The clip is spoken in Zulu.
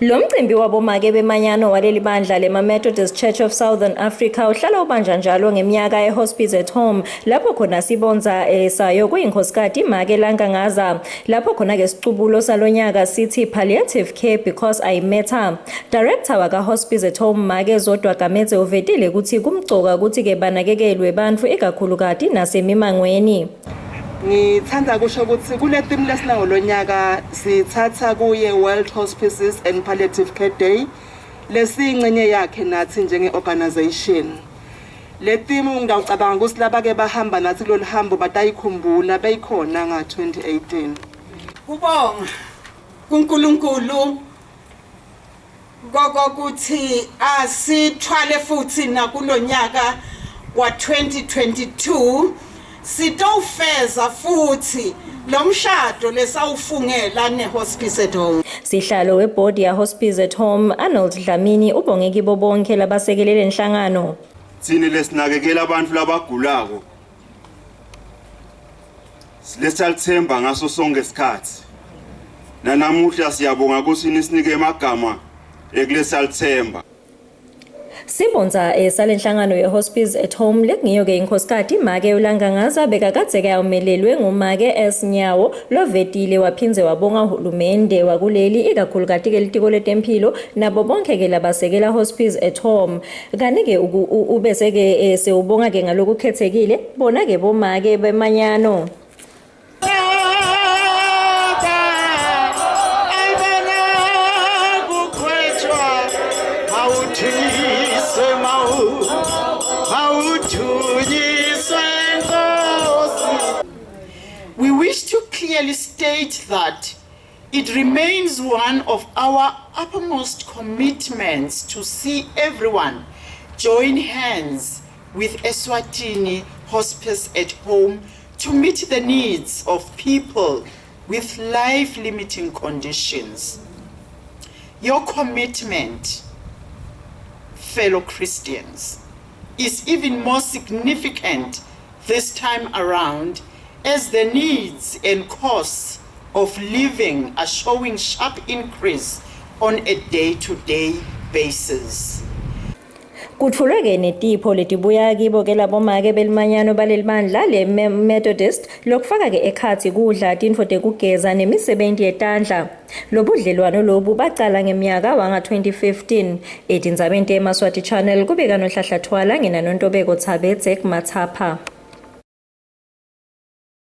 Lo mcimbi wabomake bemanyano waleli bandla lema-Methodist Church of Southern Africa uhlala ubanja njalo ngeminyaka e-Hospice at Home lapho khona sibonza sayo kuyinkhosikati make langangaza lapho khona-ke sicubulo salonyaka sithi palliative care because I met her. Director waka-Hospice at Home make Zodwa Gametse uvetile ukuthi kumgcoka ukuthi-ke banakekelwe bantfu ikakhulukati nasemimangweni. Ngithanda kusho ukuthi kule theme lesinawo lonyaka sithatha kuye World Hospices and Palliative Care Day lesingcenye yakhe nathi njenge organization. Le theme ngicabanga ukuthi laba ke bahamba nathi lo lihambo batayikhumbula beyikhona nga 2018. Kubonga kuNkulunkulu ukuthi asithwale futhi nakulonyaka wa 2022 sitofeza futhi lomshado lesawufungela neHospice at Home. Sihlalo webhodi ya Hospice at Home Arnold Dlamini ubonge kibo bonke labasekelele inhlangano. Sine lesinakekela abantu labagulako. Lesalithemba ngaso sonke isikhathi. Nanamuhla siyabonga ukuthi nisinike emagama ekulesalithemba. Sibonza salenhlangano ye-Hospice at Home lekungiyo-ke inkhosikati make langangaza bekakade kayawumelelwe ngumake Nyawo lovetile waphinze wabonga uhulumende wakuleli ikakhulukati-ke litiko letempilo nabo bonke-ke labasekela Hospice at Home. Kanike ubese-ke sewubonga-ke ngalokukhethekile bona-ke bomake bemanyano. We wish to clearly state that it remains one of our uppermost commitments to see everyone join hands with Eswatini Hospice at Home to meet the needs of people with life-limiting conditions. Your commitment, fellow Christians, is even more significant this time around as the needs and costs of living are showing sharp increase on a day-to-day basis. Kutfulwe-ke netipho letibuya kibo-ke labomake belimanyano baleli bandla le-Methodist lokufaka-ke ekhathi kudla tintfo tekugeza nemisebenti yetandla. Lobudlelwano lobu bacala ngeminyaka wanga-2015 etindzabeni teMaswati Channel kubeka noHlahlathwala ngina noNtobeko Thabetse kuMathapha.